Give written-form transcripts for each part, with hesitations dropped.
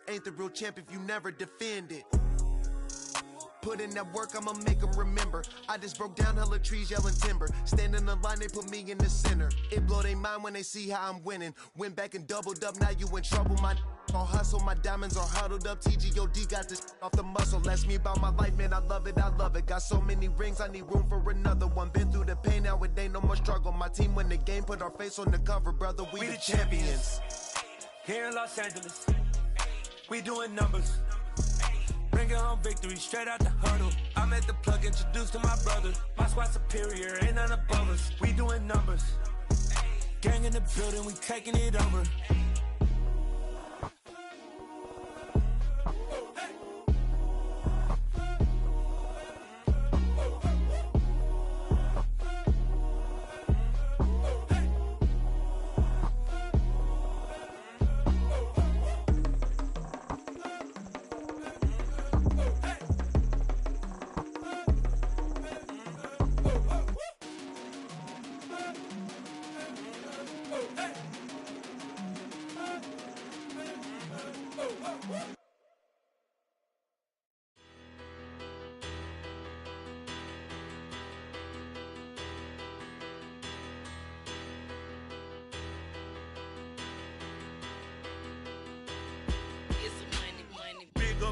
ain't the real champ if you never defend it. Put in that work, I'ma make them remember. I just broke down hella trees, yelling timber. Stand in the line, they put me in the center. It blow their mind when they see how I'm winning. Went back and doubled up, now you in trouble. My all hustle, my diamonds are huddled up. TGOD got this off the muscle. Ask me about my life, man, I love it, I love it. Got so many rings, I need room for another one. Been through the pain, now it ain't no more struggle. My team win the game, put our face on the cover, brother, we the champions. Here in Los Angeles, we doing numbers. Bringing home victory straight out the huddle. I'm at the plug, introduced to my brother. My squad superior, ain't none above us. We doing numbers. Gang in the building, we taking it over.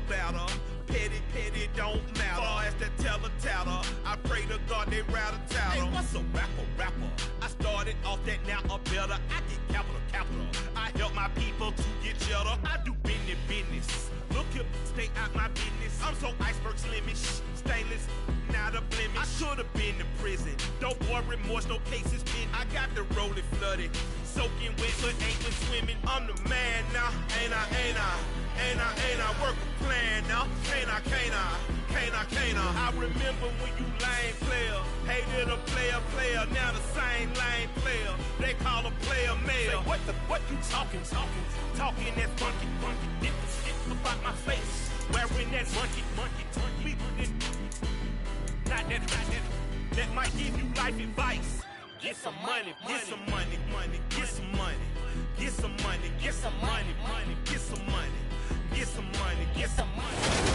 Battle. Petty don't matter. Far as the teller, I pray to God they rattle tattle. Hey, what's a rapper? I started off that, now I'm better. I get capital. I help my people to get cheddar. I do business. Look here, stay out my business. I'm so iceberg slimish, stainless, not a blemish. I should have been to prison. Don't boy remorse, no cases pinned. I got the rolling flooded, soaking wet, but ain't been swimming. I'm the man now, ain't I? Work a plan now, can't I? I remember when you lame player, hated a player, now the same lame player. They call a player mayor. Say, what you talking that funky, get the shit about my face. Wearing that monkey, not that might give you life advice. Get some money.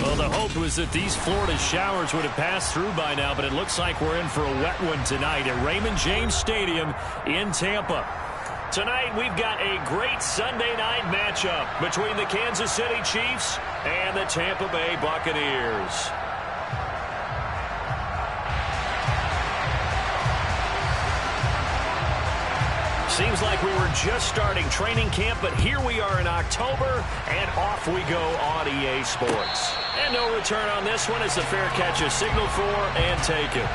Well, the hope was that these Florida showers would have passed through by now, but it looks like we're in for a wet one tonight at Raymond James Stadium in Tampa. Tonight, we've got a great Sunday night matchup between the Kansas City Chiefs and the Tampa Bay Buccaneers. Seems like we were just starting training camp, but here we are in October, and off we go on EA Sports. And no return on this one as the fair catch is signaled for and taken.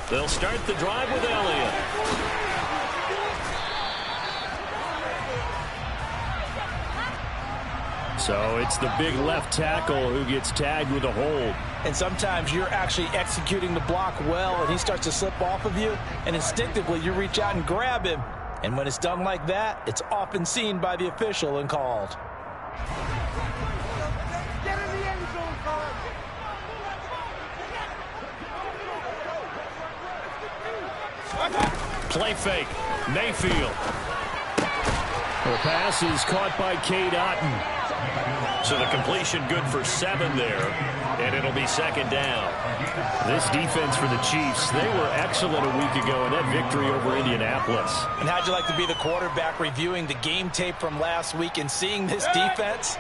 They'll start the drive with Elliott. So it's the big left tackle who gets tagged with a hold. And sometimes you're actually executing the block well, and he starts to slip off of you, and instinctively you reach out and grab him. And when it's done like that, it's often seen by the official and called. Get in the end zone, Carl. Play fake. Mayfield. The pass is caught by Cade Otton. So the completion good for 7 there, and it'll be second down. This defense for the Chiefs, they were excellent a week ago in that victory over Indianapolis. And how'd you like to be the quarterback reviewing the game tape from last week and seeing this defense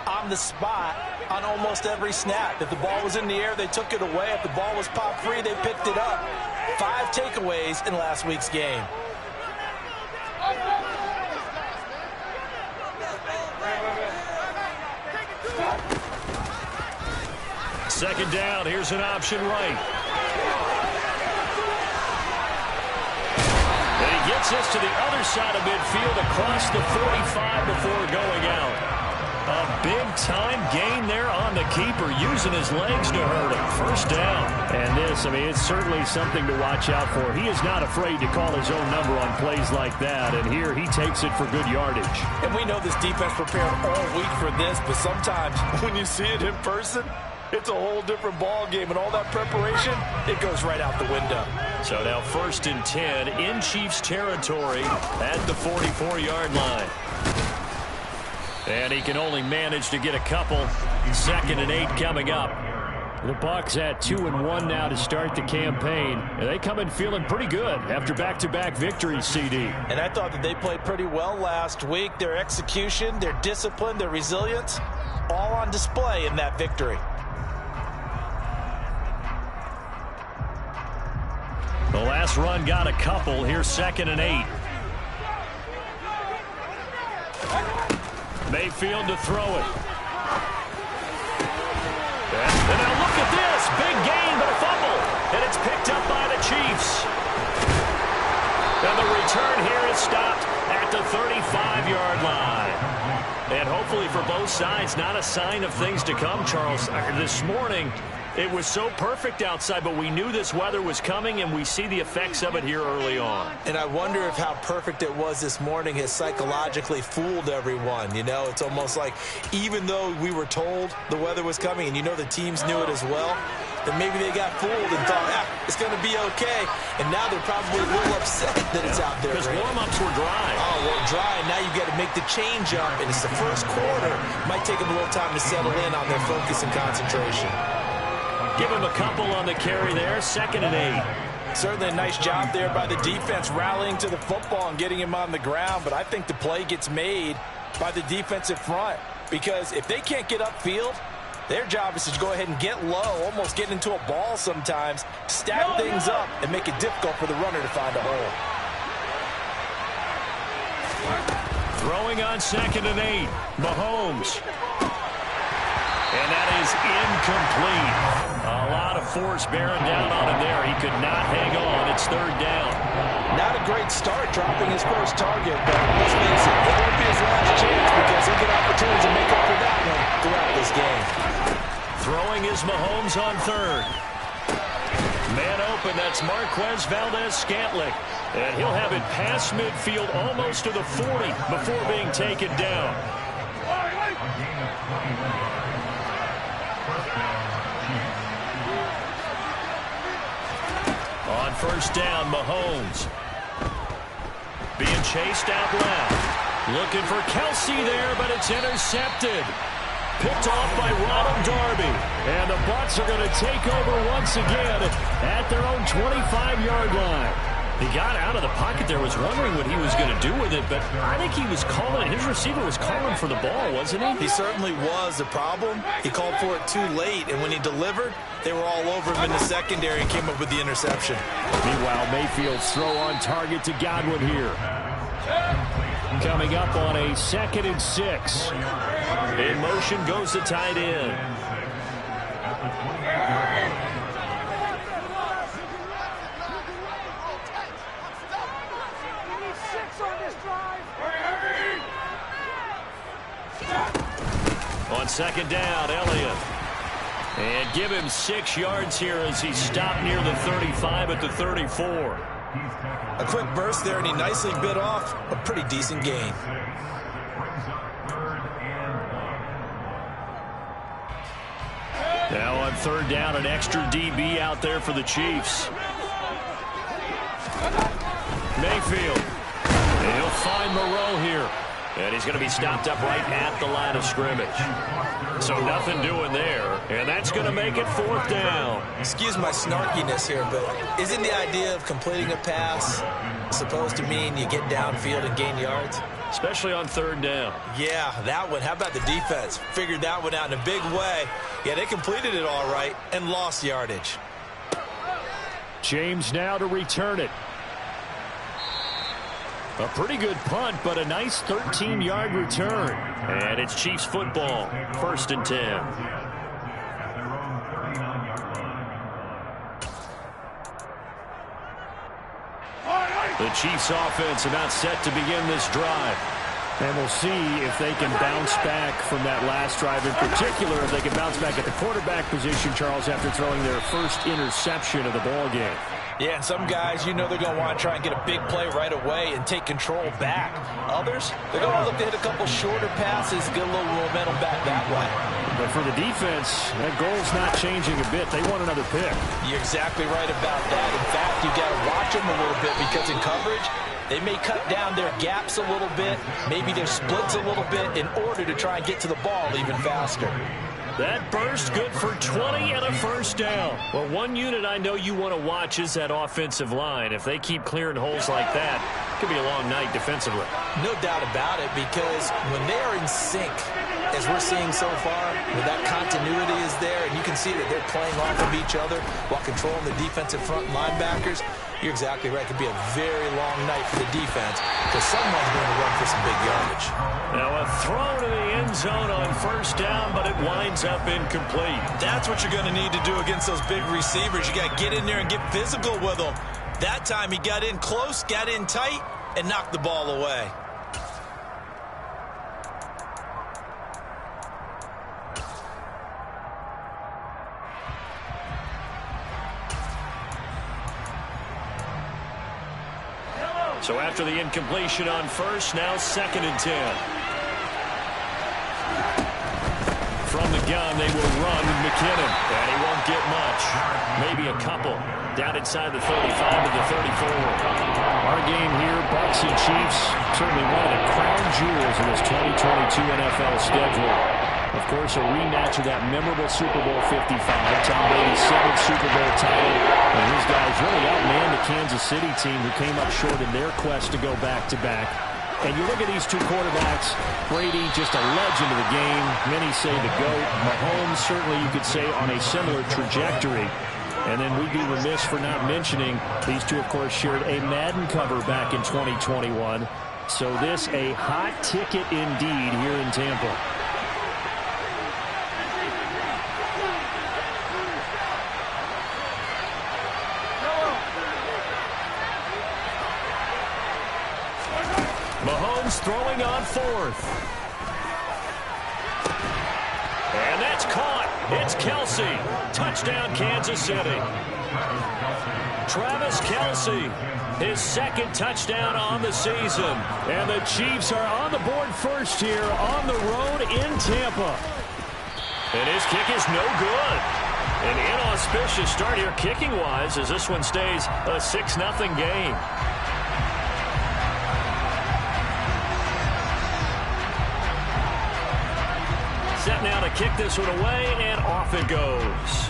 on the spot on almost every snap? If the ball was in the air, they took it away. If the ball was popped free, they picked it up. 5 takeaways in last week's game. Second down, here's an option right. And he gets this to the other side of midfield across the 45 before going out. A big-time gain there on the keeper, using his legs to hurt him. First down. And this, I mean, it's certainly something to watch out for. He is not afraid to call his own number on plays like that, and here he takes it for good yardage. And we know this defense prepared all week for this, but sometimes when you see it in person, it's a whole different ball game, and all that preparation, it goes right out the window. So now 1st and 10 in Chiefs territory at the 44-yard line. And he can only manage to get a couple. 2nd and 8 coming up. The Bucs at 2-1 now to start the campaign. And they come in feeling pretty good after back-to-back victories, CD. And I thought that they played pretty well last week. Their execution, their discipline, their resilience, all on display in that victory. The last run got a couple. Here's 2nd and 8. Mayfield to throw it. And now look at this. Big gain, but a fumble. And it's picked up by the Chiefs. And the return here is stopped at the 35-yard line. And hopefully for both sides, not a sign of things to come, Charles. This morning, it was so perfect outside, but we knew this weather was coming, and we see the effects of it here early on. And I wonder if how perfect it was this morning has psychologically fooled everyone. You know, it's almost like even though we were told the weather was coming, and you know the teams knew it as well, then maybe they got fooled and thought, it's going to be okay. And now they're probably a little upset that it's out there. Because warm-ups were dry. Oh, well, dry. Now you've got to make the change up, and it's the first quarter. Might take them a little time to settle in on their focus and concentration. Give him a couple on the carry there. 2nd and 8. Certainly a nice job there by the defense rallying to the football and getting him on the ground. But I think the play gets made by the defensive front. Because if they can't get upfield, their job is to go ahead and get low, almost get into a ball sometimes, stack things up, and make it difficult for the runner to find a hole. Throwing on 2nd and 8. Mahomes. And that is incomplete. A lot of force bearing down on him there. He could not hang on. It's 3rd down. Not a great start dropping his first target, but let's face it, it won't be his last chance because he'll get opportunities to make up for that one throughout this game. Throwing is Mahomes on 3rd. Man open, that's Marquez Valdez-Scantling. And he'll have it past midfield almost to the 40 before being taken down. On 1st down, Mahomes. Being chased out left. Looking for Kelsey there, but it's intercepted. Picked off by Ronald Darby. And the Bucs are going to take over once again at their own 25-yard line. He got out of the pocket there, was wondering what he was going to do with it, but I think he was calling, his receiver was calling for the ball, wasn't he? He certainly was. The problem, he called for it too late, and when he delivered, they were all over him in the secondary and came up with the interception. Meanwhile, Mayfield's throw on target to Godwin here. Coming up on a 2nd and 6. In motion goes the tight end. On 2nd down, Elliott. And give him 6 yards here as he stopped near the 35 at the 34. A quick burst there, and he nicely bit off a pretty decent gain. Now on 3rd down, an extra DB out there for the Chiefs. Mayfield. And he'll find Moreau here. And he's going to be stopped up right at the line of scrimmage. So nothing doing there. And that's going to make it 4th down. Excuse my snarkiness here, but isn't the idea of completing a pass supposed to mean you get downfield and gain yards? Especially on 3rd down. Yeah, that one. How about the defense? Figured that one out in a big way. Yeah, they completed it all right and lost yardage. James now to return it. A pretty good punt, but a nice 13-yard return. And it's Chiefs football, 1st and 10. The Chiefs offense about set to begin this drive. And we'll see if they can bounce back from that last drive. In particular, if they can bounce back at the quarterback position, Charles, after throwing their first interception of the ball game. Yeah, and some guys, you know they're going to want to try and get a big play right away and take control back. Others, they're going to look to hit a couple shorter passes, get a little momentum back that way. But for the defense, that goal's not changing a bit. They want another pick. You're exactly right about that. In fact, you got to watch them a little bit because in coverage, they may cut down their gaps a little bit, maybe their splits a little bit in order to try and get to the ball even faster. That burst good for 20 and a 1st down. Well, one unit I know you want to watch is that offensive line. If they keep clearing holes like that, it could be a long night defensively. No doubt about it, because when they are in sync, as we're seeing so far, when that continuity is there, and you can see that they're playing off of each other while controlling the defensive front linebackers, you're exactly right. It could be a very long night for the defense because someone's going to run for some big yardage. Now a throw to the end zone on 1st down, but it winds up incomplete. That's what you're going to need to do against those big receivers. You got to get in there and get physical with them. That time he got in close, got in tight, and knocked the ball away. So after the incompletion on 1st, now 2nd and 10. From the gun, they will run with McKinnon, and he won't get much. Maybe a couple. Down inside the 35 to the 34. Our game here, Bucs and Chiefs, certainly one of the crown jewels of this 2022 NFL schedule. Of course, a rematch of that memorable Super Bowl 55, Tom Brady's 7th Super Bowl title. And his guys really outmanned the Kansas City team who came up short in their quest to go back-to-back. And you look at these two quarterbacks, Brady, just a legend of the game. Many say the GOAT. Mahomes, certainly you could say, on a similar trajectory. And then we'd be remiss for not mentioning these two, of course, shared a Madden cover back in 2021. So this a hot ticket indeed here in Tampa. Mahomes throwing on 4th. And that's caught. It's Kelce. Touchdown, Kansas City. Travis Kelce, his 2nd touchdown on the season. And the Chiefs are on the board first here on the road in Tampa. And his kick is no good. An inauspicious start here kicking-wise as this one stays a 6-0 game. Set now to kick this one away, and off it goes.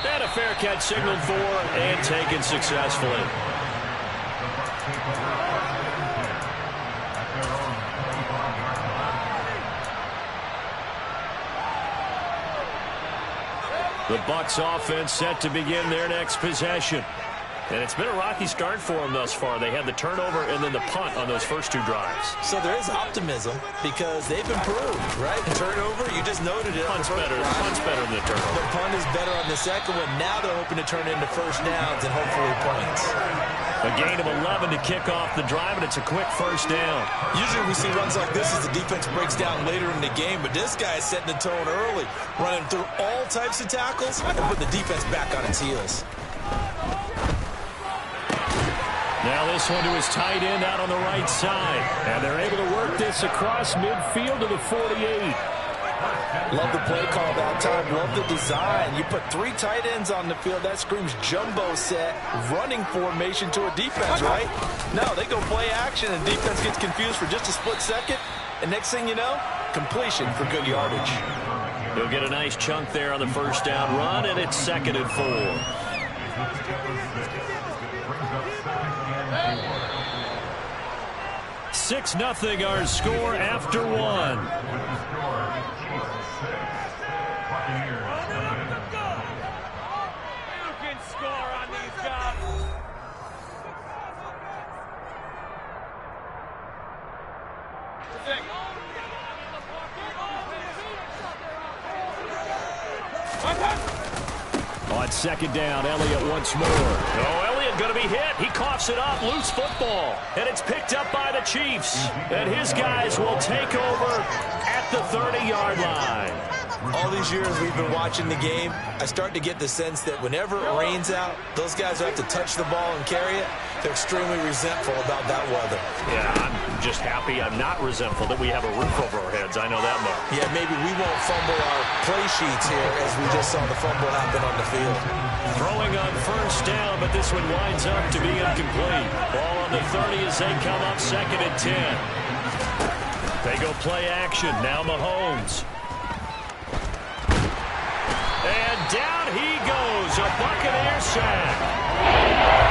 And a fair catch signaled for and taken successfully. The Bucs offense set to begin their next possession. And it's been a rocky start for them thus far. They had the turnover and then the punt on those first 2 drives. So there is optimism because they've improved, right? The turnover, you just noted it. Punt's better than the turnover. The punt is better on the second one. Now they're hoping to turn it into 1st downs and hopefully points. A gain of 11 to kick off the drive, and it's a quick 1st down. Usually we see runs like this as the defense breaks down later in the game, but this guy is setting the tone early, running through all types of tackles and putting the defense back on its heels. Now this one to his tight end out on the right side. And they're able to work this across midfield to the 48. Love the play call that time. Love the design. You put 3 tight ends on the field. That screams jumbo set, running formation to a defense, right? No, they go play action, and defense gets confused for just a split second. And next thing you know, completion for good yardage. He'll get a nice chunk there on the first down run, and it's 2nd and 4. 6-0 our score after 1. On 2nd down, Elliott once more. Oh, Elliott going to be hit. He coughs it up. Loose football. And it's picked up by the Chiefs. And his guys will take over at the 30-yard line. All these years we've been watching the game, I start to get the sense that whenever it rains out, those guys who have to touch the ball and carry it, they're extremely resentful about that weather. Yeah, I'm just happy I'm not resentful that we have a roof over our heads. I know that much. Yeah, maybe we won't fumble our play sheets here as we just saw the fumble happen on the field. Throwing on first down, but this one winds up to be incomplete. Ball on the 30 as they come up 2nd and 10. They go play action. Now Mahomes. And down he goes, a Buccaneer sack.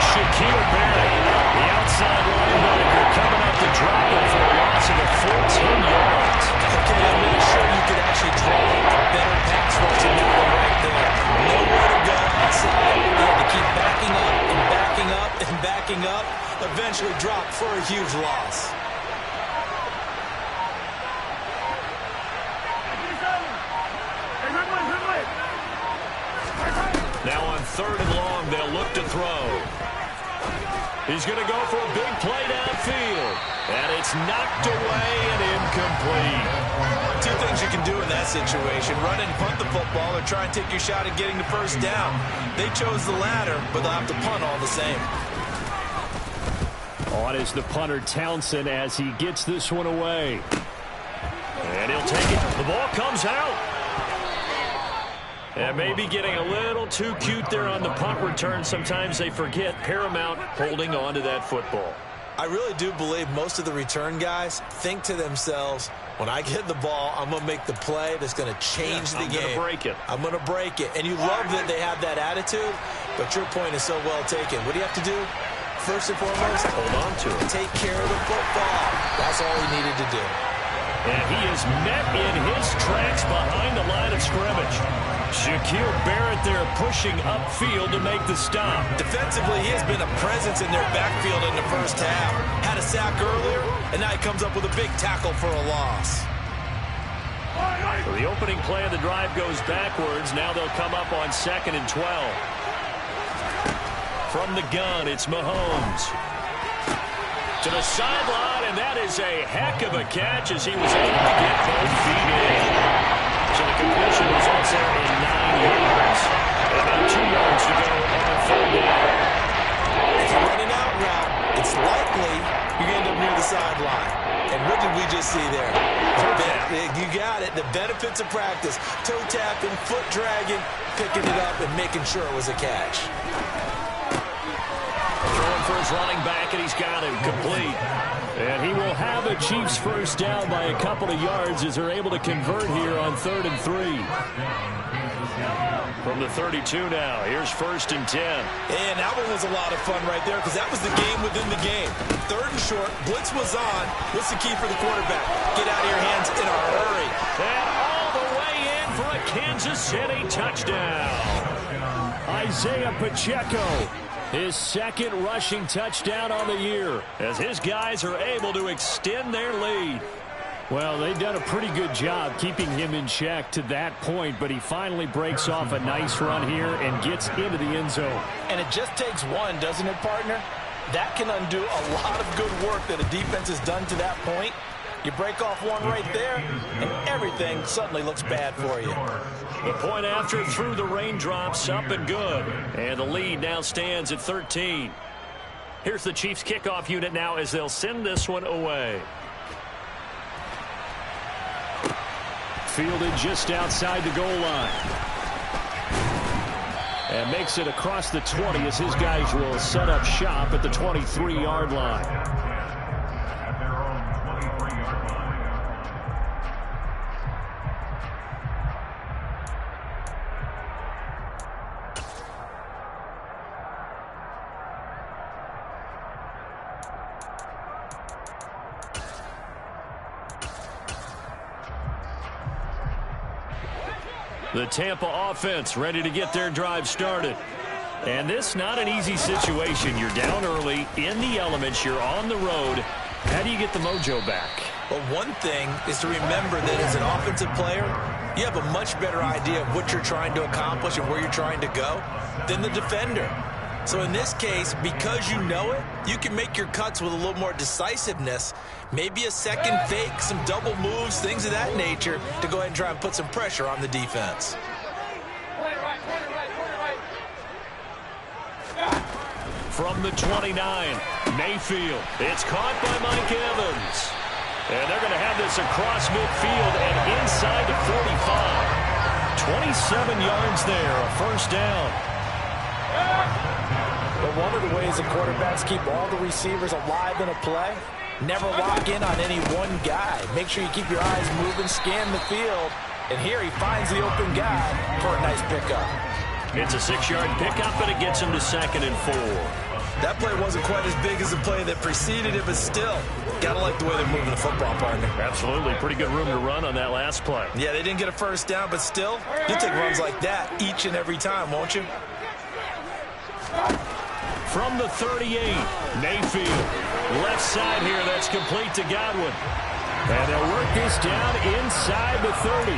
Shaquille Barrett, the outside linebacker, coming up to drop it for a loss of 14 yards. Okay, I'm not sure you could actually draw a better pass rush than that one right there. Nowhere to go outside. He had to keep backing up and backing up and backing up. Eventually dropped for a huge loss. Now on 3rd and long, they'll look to throw. He's going to go for a big play downfield. And it's knocked away and incomplete. 2 things you can do in that situation. Run and punt the football or try and take your shot at getting the first down. They chose the latter, but they'll have to punt all the same. On is the punter Townsend as he gets this one away. And he'll take it. The ball comes out. And maybe getting a little too cute there on the punt return. Sometimes they forget Paramount holding on to that football. I really do believe most of the return guys think to themselves, when I get the ball, I'm going to make the play that's going to change the game. I'm going to break it. I'm going to break it. And you love that they have that attitude, but your point is so well taken. What do you have to do? First and foremost, hold on to it. Take care of the football. That's all he needed to do. And he is met in his tracks behind the line of scrimmage. Shaquille Barrett there pushing upfield to make the stop. Defensively, he has been a presence in their backfield in the first half. Had a sack earlier, and now he comes up with a big tackle for a loss. So the opening play of the drive goes backwards. Now they'll come up on 2nd and 12. From the gun, it's Mahomes. To the sideline, and that is a heck of a catch as he was able to get both feet in. So the completion results there in 9 yards. And about 2 yards to go on 3rd down. If you're running out route, it's likely you're going to end up near the sideline. And what did we just see there? You got it. The benefits of practice. Toe tapping, foot dragging, picking it up, and making sure it was a catch. Throwing for his running back, and he's got him complete. And he will have a Chiefs first down by a couple of yards as they're able to convert here on 3rd and 3. From the 32 now, here's 1st and 10. And that one was a lot of fun right there because that was the game within the game. 3rd and short, blitz was on. What's the key for the quarterback? Get out of your hands in a hurry. And all the way in for a Kansas City touchdown. Isaiah Pacheco. His 2nd rushing touchdown on the year as his guys are able to extend their lead. Well, they've done a pretty good job keeping him in check to that point, but he finally breaks off a nice run here and gets into the end zone. And it just takes one, doesn't it, partner? That can undo a lot of good work that a defense has done to that point. You break off one right there, and everything suddenly looks bad for you. The point after through the raindrops, up and good. And the lead now stands at 13. Here's the Chiefs kickoff unit now as they'll send this one away. fielded just outside the goal line. And makes it across the 20 as his guys will set up shop at the 23-yard line. The Tampa offense ready to get their drive started. And this not an easy situation. You're down early, in the elements, you're on the road. How do you get the mojo back? Well, one thing is to remember that as an offensive player, you have a much better idea of what you're trying to accomplish and where you're trying to go than the defender. So in this case, because you know it, you can make your cuts with a little more decisiveness. Maybe a second fake, some double moves, things of that nature to go ahead and try and put some pressure on the defense. From the 29, Mayfield. It's caught by Mike Evans. And they're going to have this across midfield and inside the 45. 27 yards there, a first down. But one of the ways that quarterbacks keep all the receivers alive in a play, never lock in on any one guy. Make sure you keep your eyes moving, scan the field. And here he finds the open guy for a nice pickup. It's a 6-yard pickup, and it gets him to 2nd and 4. That play wasn't quite as big as the play that preceded it, but still, gotta like the way they're moving the football, partner. Absolutely. Pretty good room to run on that last play. Yeah, they didn't get a first down, but still, you'll take runs like that each and every time, won't you? From the 38, Mayfield. Left side here, that's complete to Godwin. And they'll work this down inside the 30.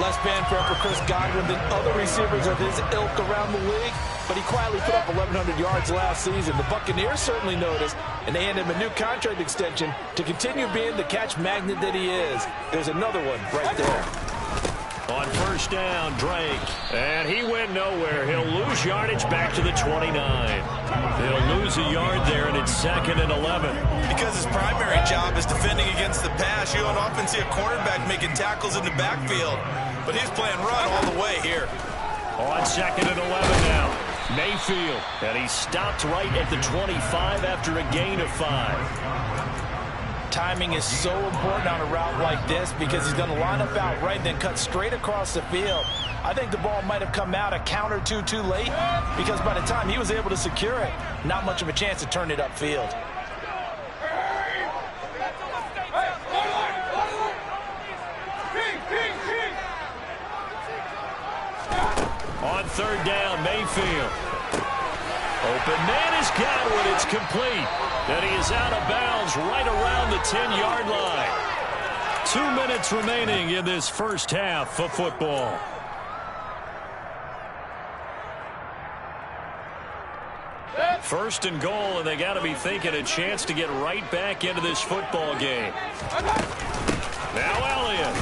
Less fanfare for Chris Godwin than other receivers of his ilk around the league, but he quietly put up 1,100 yards last season. The Buccaneers certainly noticed, and they handed him a new contract extension to continue being the catch magnet that he is. There's another one right there. On first down, Drake. And he went nowhere. He'll lose yardage back to the 29. He'll lose a yard there, and it's 2nd and 11. Because his primary job is defending against the pass, you don't often see a cornerback making tackles in the backfield. But he's playing run all the way here. On 2nd and 11 now. Mayfield. And he stopped right at the 25 after a gain of 5. Timing is so important on a route like this because he's going to line up out right, then cut straight across the field. I think the ball might have come out a count or two too late because by the time he was able to secure it, not much of a chance to turn it upfield. On third down, Mayfield. Open man is Godwin. It's complete. And he is out of bounds right around the 10-yard line. 2 minutes remaining in this first half of football. First and goal, and they got to be thinking a chance to get right back into this football game. Now Elliott.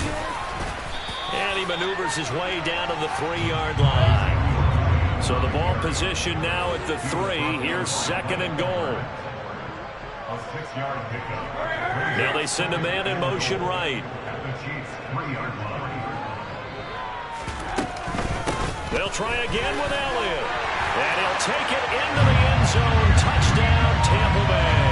And he maneuvers his way down to the 3-yard line. So the ball position now at the 3. Here's 2nd and goal. Now they send a man in motion right. They'll try again with Elliott. And he'll take it into the end zone. Touchdown, Tampa Bay.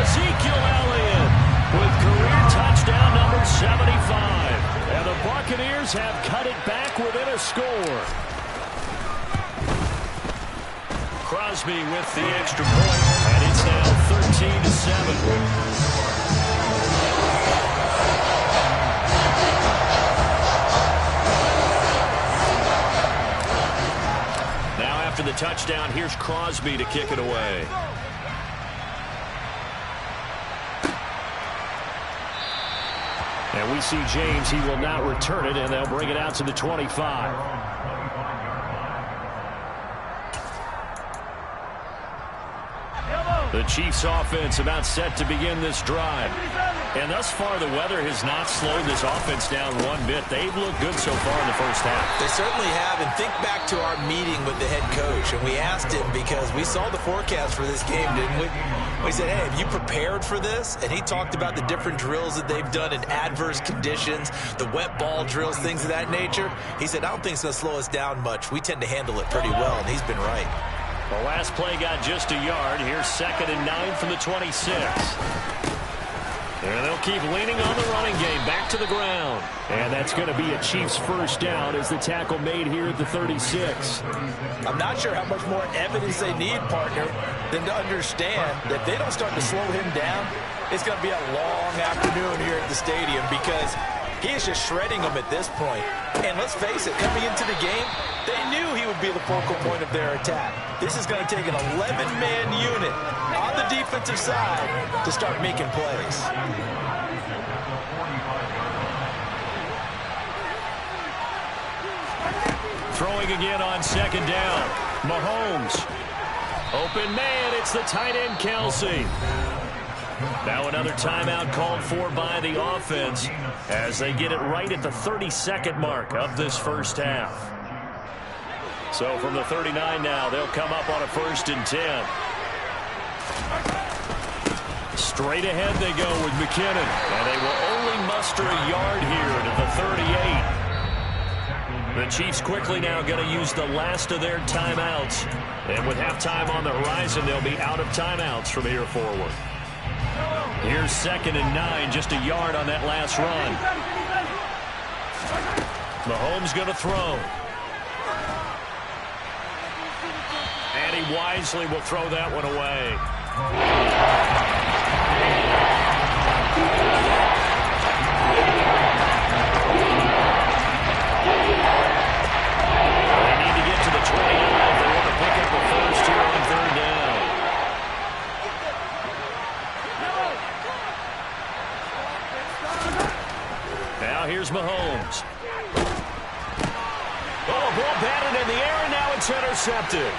Ezekiel Elliott with career touchdown number 75. And the Buccaneers have cut it back within a score. Crosby with the extra point, and it's now 13-7. Now after the touchdown, here's Crosby to kick it away. And we see James, he will not return it, and they'll bring it out to the 25. The Chiefs offense about set to begin this drive. And thus far, the weather has not slowed this offense down one bit. They've looked good so far in the first half. They certainly have. And think back to our meeting with the head coach. And we asked him, because we saw the forecast for this game, didn't we? We said, hey, have you prepared for this? And he talked about the different drills that they've done in adverse conditions, the wet ball drills, things of that nature. He said, I don't think it's going to slow us down much. We tend to handle it pretty well, and he's been right. The last play got just a yard. Here's 2nd and 9 from the 26. And they'll keep leaning on the running game. Back to the ground. And that's going to be a Chiefs first down as the tackle made here at the 36. I'm not sure how much more evidence they need, partner, than to understand that if they don't start to slow him down, it's going to be a long afternoon here at the stadium, because he is just shredding them at this point. And let's face it, coming into the game, they knew he would be the focal point of their attack. This is going to take an 11-man unit on the defensive side to start making plays. Throwing again on 2nd down. Mahomes. Open man, it's the tight end Kelsey. Now another timeout called for by the offense as they get it right at the 32nd mark of this first half. So from the 39 now, they'll come up on a 1st and 10. Straight ahead they go with McKinnon, and they will only muster a yard here to the 38. The Chiefs quickly now going to use the last of their timeouts. And with halftime on the horizon, they'll be out of timeouts from here forward. Here's 2nd and 9, just a yard on that last run. Mahomes going to throw. And he wisely will throw that one away. They need to get to the 29 if they want to pick up the first here on 3rd down. Now here's Mahomes. Oh, ball batted in the air, and now it's intercepted.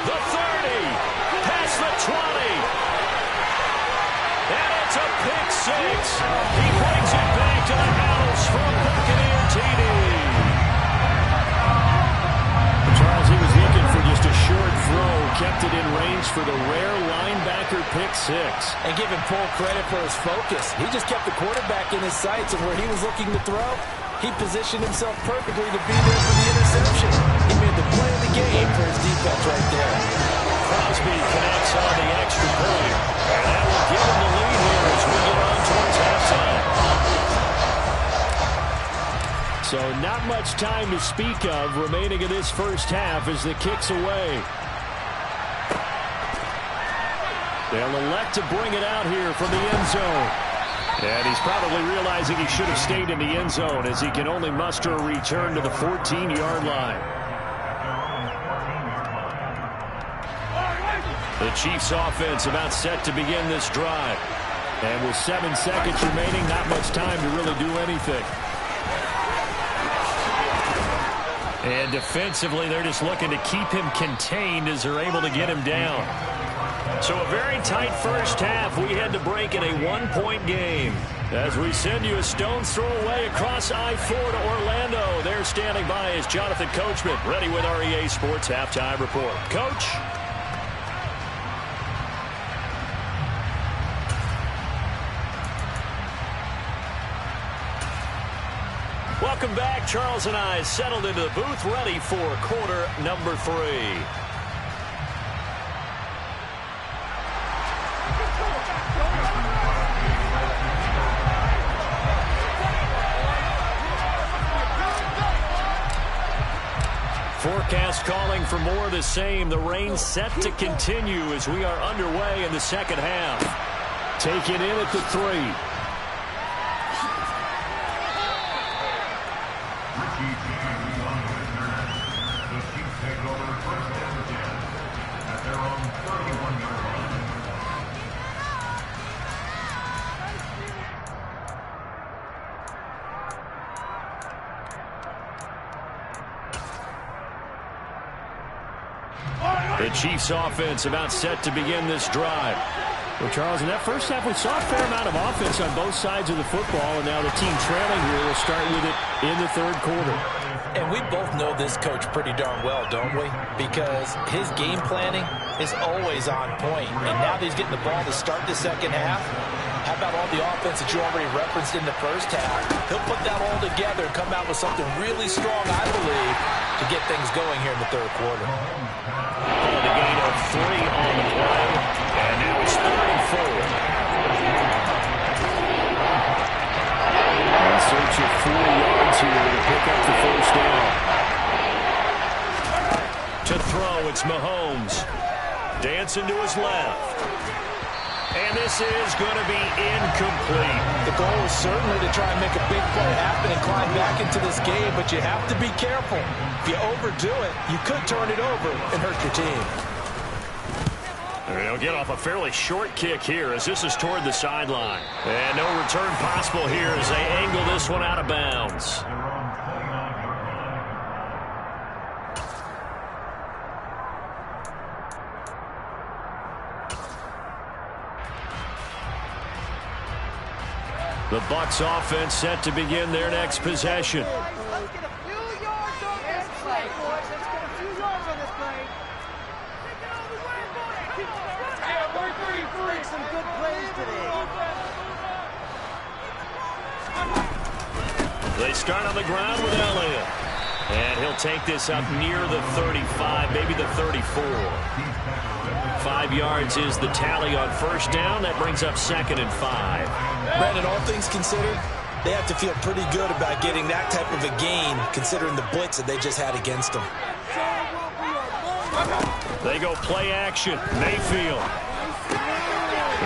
The 30, past the 20. And it's a pick six. He brings it back to the house from Buccaneer TD. Charles, he was looking for just a short throw, kept it in range for the rare linebacker pick six. And give him full credit for his focus. He just kept the quarterback in his sights, and where he was looking to throw, he positioned himself perfectly to be there for the interception. He made the play of the game for his defense right there. Crosby connects on the extra point. And that will give him the lead here as we get on towards halftime. So not much time to speak of remaining in this first half as the kick's away. They'll elect to bring it out here from the end zone. And he's probably realizing he should have stayed in the end zone as he can only muster a return to the 14-yard line. The Chiefs offense about set to begin this drive. And with 7 seconds remaining, not much time to really do anything. And defensively, they're just looking to keep him contained as they're able to get him down. So a very tight first half. We head to break in a 1-point game. As we send you a stone's throw away across I-4 to Orlando. There standing by is Jonathan Coachman, ready with our EA Sports Halftime Report. Coach? Welcome back. Charles and I settled into the booth, ready for quarter number 3. Forecast calling for more of the same. The rain set to continue as we are underway in the second half. Taken in at the 3. The Chiefs offense about set to begin this drive. Well, Charles, in that first half, we saw a fair amount of offense on both sides of the football, and now the team trailing here will start with it in the third quarter. And we both know this coach pretty darn well, don't we? Because his game planning is always on point. And now that he's getting the ball to start the second half, how about all the offense that you already referenced in the first half? He'll put that all together and come out with something really strong, I believe, to get things going here in the third quarter. And a gain of 3 on the play. And now it's 3rd and 4. In search of 4 yards here to pick up the first down. To throw, it's Mahomes. Dancing to his left. And this is going to be incomplete. The goal is certainly to try and make a big play happen and climb back into this game, but you have to be careful. If you overdo it, you could turn it over and hurt your team. They'll get off a fairly short kick here as this is toward the sideline. And no return possible here as they angle this one out of bounds. The Bucs offense set to begin their next possession. Let's get a few yards on this play, boys. Let's get a few yards on this play. Yeah, we're 33. Some good plays today. They start on the ground with Elliott. And he'll take this up near the 35, maybe the 34. 5 yards is the tally on first down. That brings up 2nd and 5. Brandon, all things considered, they have to feel pretty good about getting that type of a gain, considering the blitz that they just had against them. They go play action. Mayfield.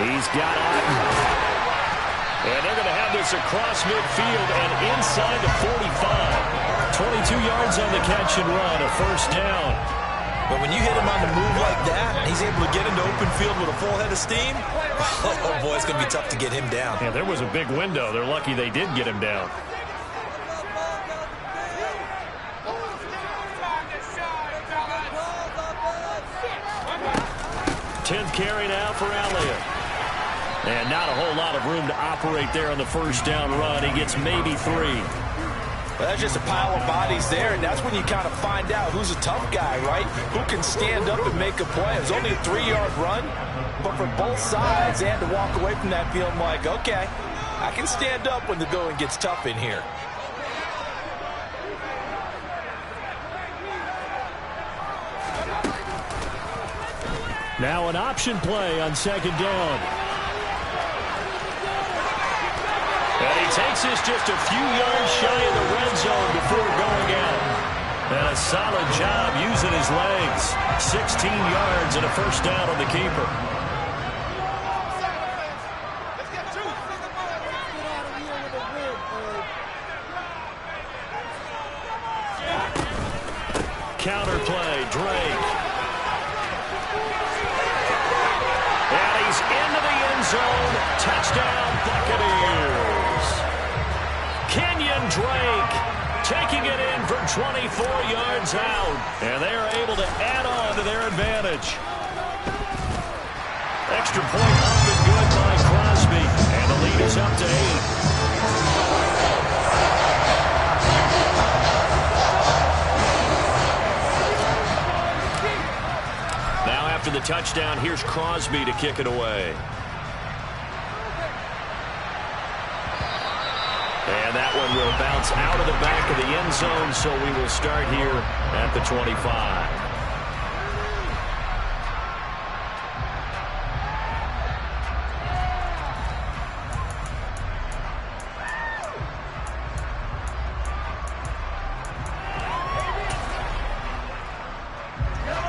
He's got Otten. And they're going to have this across midfield and inside the 45. 22 yards on the catch and run, a first down. But when you hit him on the move like that, he's able to get into open field with a full head of steam, oh boy, it's going to be tough to get him down. Yeah, there was a big window. They're lucky they did get him down. Tenth carry now for Elliott. And not a whole lot of room to operate there on the first down run. He gets maybe 3. Well, that's just a pile of bodies there, and that's when you kind of find out who's a tough guy, right? Who can stand up and make a play. It was only a 3-yard run, but for both sides, they had to walk away from that field like, okay, I can stand up when the going gets tough in here. Now an option play on 2nd down. And he takes this just a few yards shy of the red zone before going out. And a solid job using his legs. 16 yards and a first down on the keeper. Counter play, Drake. And he's into the end zone. Touchdown, Buccaneers. Kenyon Drake taking it in from 24 yards out. And they are able to add on to their advantage. Extra point up and good by Crosby. And the lead is up to 8. Now after the touchdown, here's Crosby to kick it away. And that one will bounce out of the back of the end zone, so we will start here at the 25.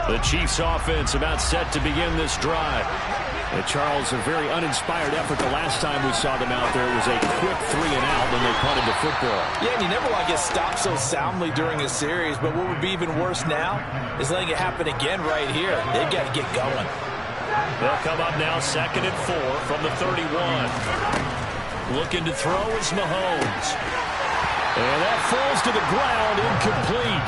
The Chiefs offense about set to begin this drive. Charles, a very uninspired effort the last time we saw them out there. It was a quick 3-and-out when they punted the football. Yeah, and you never want to get stopped so soundly during a series, but what would be even worse now is letting it happen again right here. They've got to get going. They'll come up now 2nd and 4 from the 31. Looking to throw is Mahomes. And that falls to the ground, incomplete.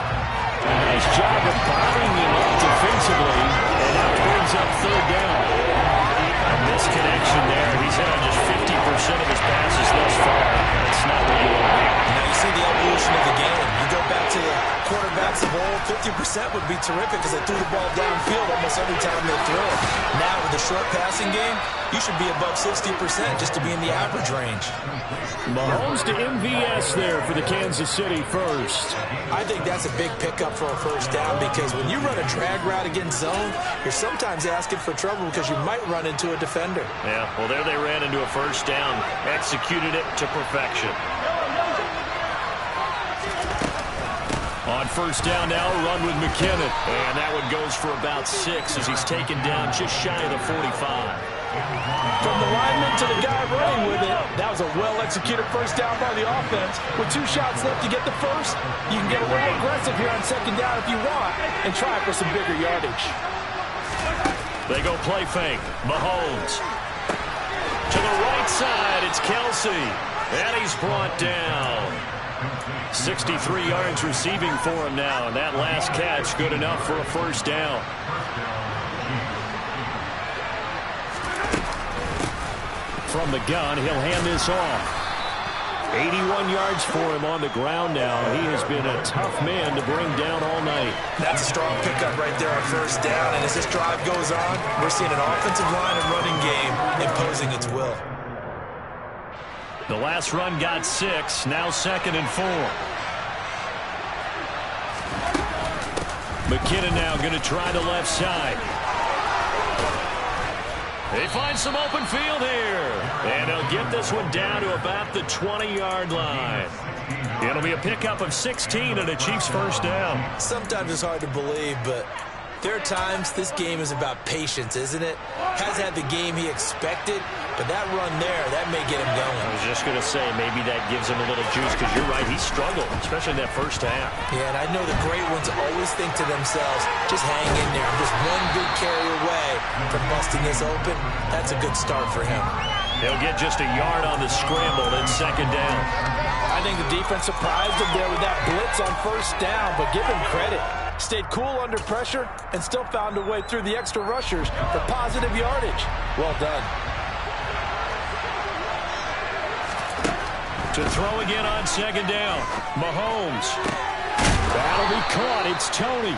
Nice job of bombing him up defensively, and that brings up 3rd down. Nice connection there. He's hit on just 50% of his passes thus far. That's not where you want to be. Now you see the evolution of the game. You go back to the quarterbacks of old, 50% would be terrific because they threw the ball downfield almost every time they threw it. Now with the short passing game, you should be above 60% just to be in the average range. Mahomes to MVS there for the Kansas City first. I think that's a big pickup for a first down because when you run a drag route against zone, you're sometimes asking for trouble because you might run into a defender. Yeah, well, there they ran into a first down. Executed it to perfection. On first down now, a run with McKinnon. And that one goes for about 6 as he's taken down just shy of the 45. From the lineman to the guy running with it, that was a well-executed first down by the offense. With 2 shots left to get the first, you can get a little aggressive here on second down if you want and try for some bigger yardage. They go play fake. Mahomes. To the right side, it's Kelsey. And he's brought down. 63 yards receiving for him now, and that last catch good enough for a first down. From the gun, he'll hand this off. 81 yards for him on the ground now. He has been a tough man to bring down all night. That's a strong pickup right there on first down, and as this drive goes on, we're seeing an offensive line and running game imposing its will. The last run got 6, now 2nd and 4. McKinnon now going to try the left side. They find some open field here. And they'll get this one down to about the 20-yard line. It'll be a pickup of 16 and a Chiefs first down. Sometimes it's hard to believe, but there are times this game is about patience, isn't it? Has had the game he expected, but that run there, that may get him going. I was just going to say, maybe that gives him a little juice because you're right, he struggled, especially in that first half. Yeah, and I know the great ones always think to themselves, just hang in there. I'm just one good carry away from busting this open. That's a good start for him. He'll get just a yard on the scramble and second down. I think the defense surprised him there with that blitz on first down, but give him credit. Stayed cool under pressure and still found a way through the extra rushers for positive yardage. Well done. To throw again on second down. Mahomes. That'll be caught. It's Tony.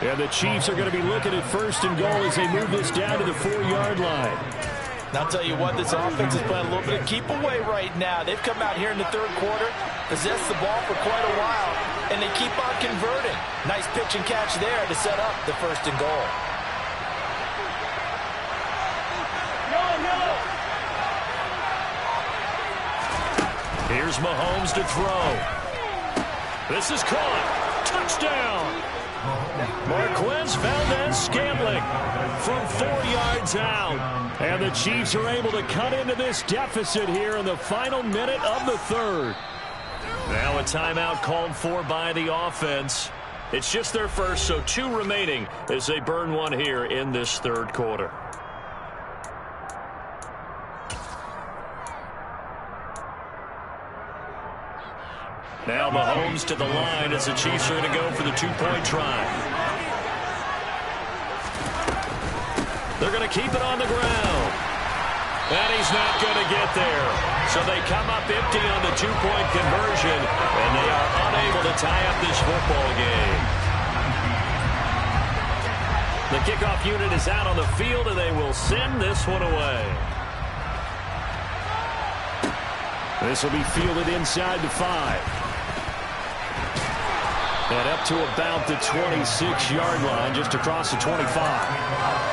And the Chiefs are going to be looking at first and goal as they move this down to the 4-yard line. And I'll tell you what, this offense is playing a little bit of keep away right now. They've come out here in the third quarter, possessed the ball for quite a while, and they keep on converting. Nice pitch and catch there to set up the first and goal. Here's Mahomes to throw. This is caught. Touchdown. Marquez Valdez-Scantling from 4 yards out. And the Chiefs are able to cut into this deficit here in the final minute of the third. Now a timeout called for by the offense. It's just their first, so 2 remaining as they burn one here in this third quarter. Now Mahomes to the line as the Chiefs are going to go for the 2-point try. They're going to keep it on the ground. And he's not going to get there. So they come up empty on the 2-point conversion, and they are unable to tie up this football game. The kickoff unit is out on the field, and they will send this one away. This will be fielded inside the 5. And up to about the 26-yard line, just across the 25.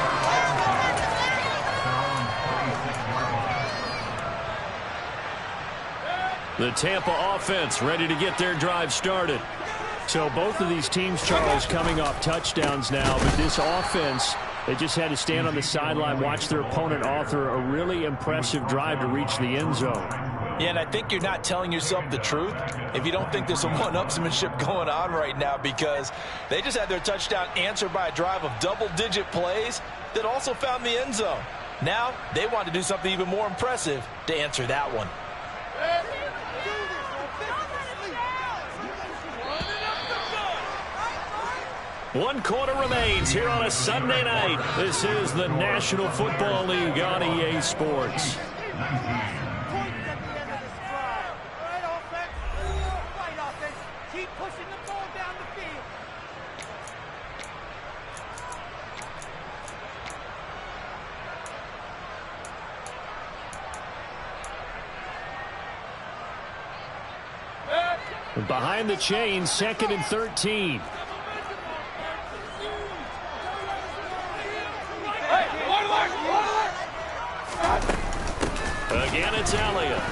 The Tampa offense ready to get their drive started. So both of these teams, Charles, coming off touchdowns now, but this offense, they just had to stand on the sideline, watch their opponent author a really impressive drive to reach the end zone. Yeah, and I think you're not telling yourself the truth if you don't think there's some one-upsmanship going on right now, because they just had their touchdown answered by a drive of double-digit plays that also found the end zone. Now they want to do something even more impressive to answer that one. 1 quarter remains here on a Sunday night. This is the National Football League on EA Sports. Keep pushing the ball down the field. Behind the chains, 2nd and 13. Again, it's Elliott.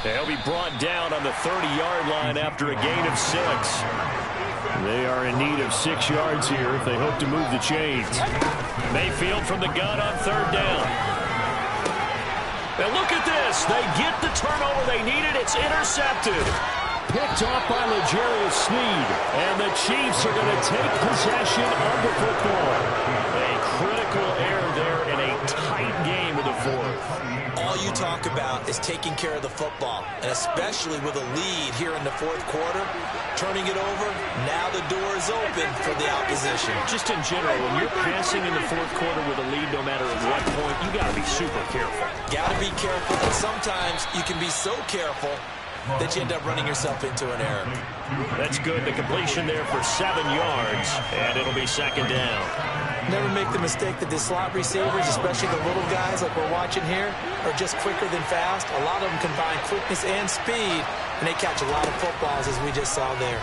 They'll be brought down on the 30-yard line after a gain of 6. They are in need of 6 yards here if they hope to move the chains. Mayfield from the gun on 3rd down. And look at this. They get the turnover they needed. It's intercepted. Picked off by L'Jarius Sneed. And the Chiefs are going to take possession of the football. A critical error there in a tight game in the 4th. All you talk about is taking care of the football, and especially with a lead here in the 4th quarter, turning it over, now the door is open for the opposition. Just in general, when you're passing in the 4th quarter with a lead, no matter at what point, you got to be super careful. Got to be careful, and sometimes you can be so careful that you end up running yourself into an error. That's good. The completion there for 7 yards, and it'll be 2nd down. Never make the mistake that the slot receivers, especially the little guys like we're watching here, are just quicker than fast. A lot of them combine quickness and speed, and they catch a lot of footballs, as we just saw there.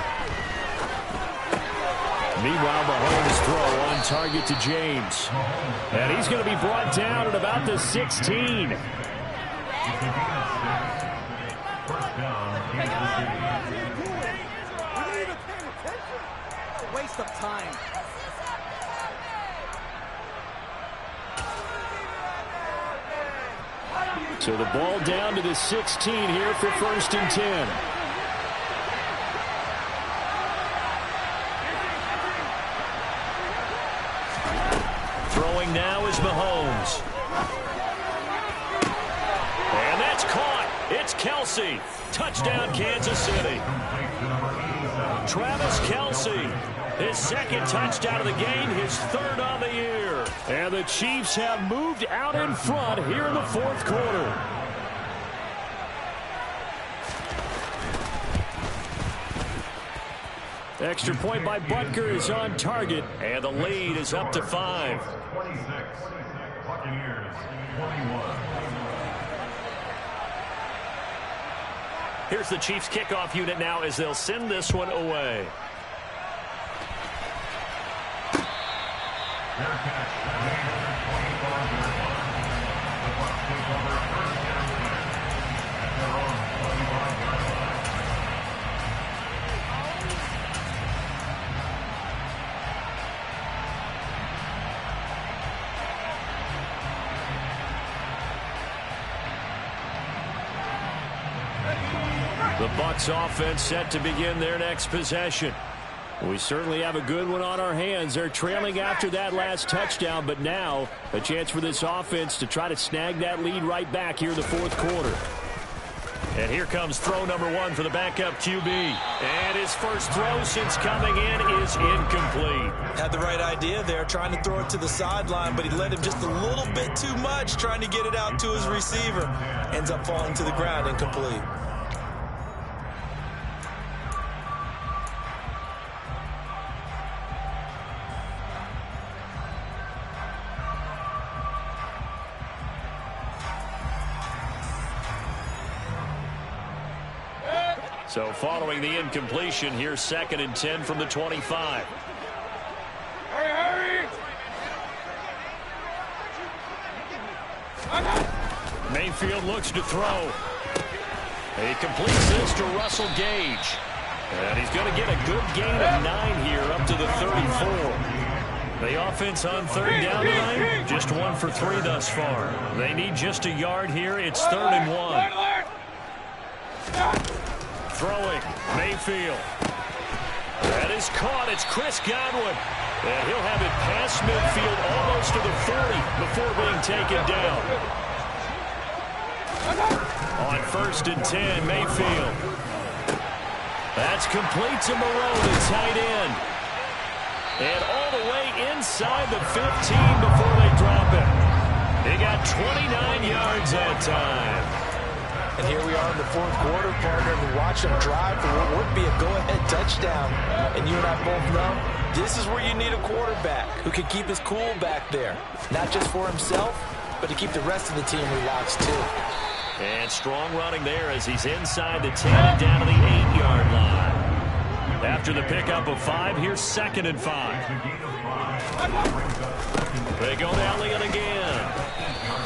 Meanwhile, Mahomes' throw on target to James. And he's going to be brought down at about the 16. Waste of time. So the ball down to the 16 here for 1st and 10. Throwing now is Mahomes. And that's caught. It's Kelce. Touchdown, Kansas City. Travis Kelce, his 2nd touchdown of the game, his 3rd on the year. And the Chiefs have moved out in front here in the 4th quarter. Extra point by Butker is on target, and the lead is up to 5. 26, Buccaneers, 21. Here's the Chiefs kickoff unit now as they'll send this one away. The Bucs offense set to begin their next possession. We certainly have a good one on our hands. They're trailing after that last touchdown, but now a chance for this offense to try to snag that lead right back here in the 4th quarter. And here comes throw number 1 for the backup QB. And his first throw since coming in is incomplete. Had the right idea there, trying to throw it to the sideline, but he led him just a little bit too much, trying to get it out to his receiver. Ends up falling to the ground, incomplete. So following the incompletion, here's 2nd and 10 from the 25. Hurry! Mayfield looks to throw. He completes this to Russell Gage. And he's going to get a good gain of 9 here up to the 34. The offense on 3rd down tonight, just 1 for 3 thus far. They need just a yard here. It's 3rd and 1. Throwing, Mayfield. That is caught. It's Chris Godwin. And he'll have it past midfield almost to the 40 before being taken down. On 1st and 10, Mayfield. That's complete to Moreau, the tight end. And all the way inside the 15 before they drop it. He got 29 yards that time. And here we are in the fourth quarter, partner, and we watch them drive for what would be a go-ahead touchdown. And you and I both know this is where you need a quarterback who can keep his cool back there. Not just for himself, but to keep the rest of the team relaxed too. And strong running there as he's inside the 10 and down to the 8-yard line. After the pickup of 5, here's 2nd and 5. They go to Elliott again.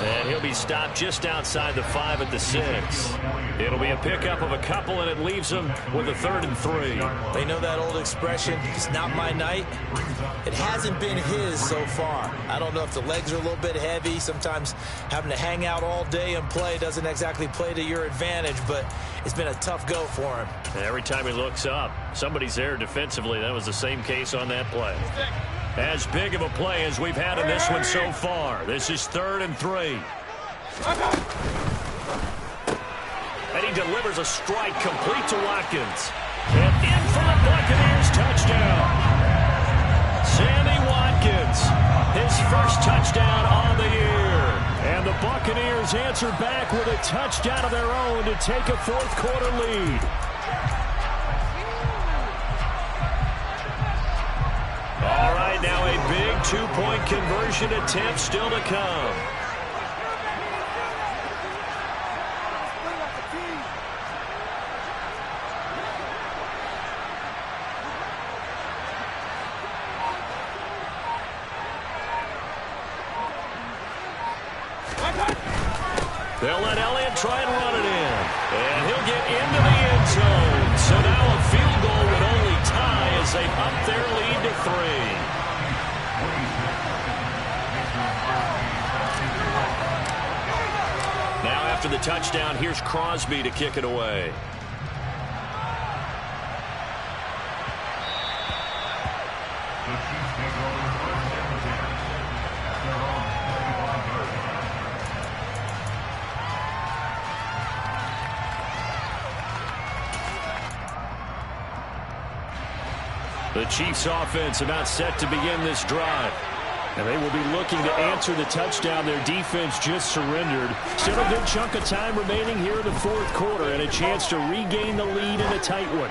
And he'll be stopped just outside the 5 at the 6. It'll be a pickup of a couple, and it leaves them with a 3rd and 3. They know that old expression, it's not my night. It hasn't been his so far. I don't know if the legs are a little bit heavy. Sometimes having to hang out all day and play doesn't exactly play to your advantage, but it's been a tough go for him. And every time he looks up, somebody's there defensively. That was the same case on that play. As big of a play as we've had in this one so far. This is 3rd and 3. And he delivers a strike complete to Watkins. And in for the Buccaneers touchdown. Sammy Watkins, his first touchdown on the year. And the Buccaneers answer back with a touchdown of their own to take a fourth quarter lead. All right, now a big two-point conversion attempt still to come. They'll let Elliott try and run it in. And he'll get into the end zone. So now a field goal would only tie as they up their lead to 3. Now after the touchdown, here's Crosby to kick it away. The Chiefs offense about set to begin this drive. And they will be looking to answer the touchdown their defense just surrendered. Still a good chunk of time remaining here in the fourth quarter and a chance to regain the lead in a tight one.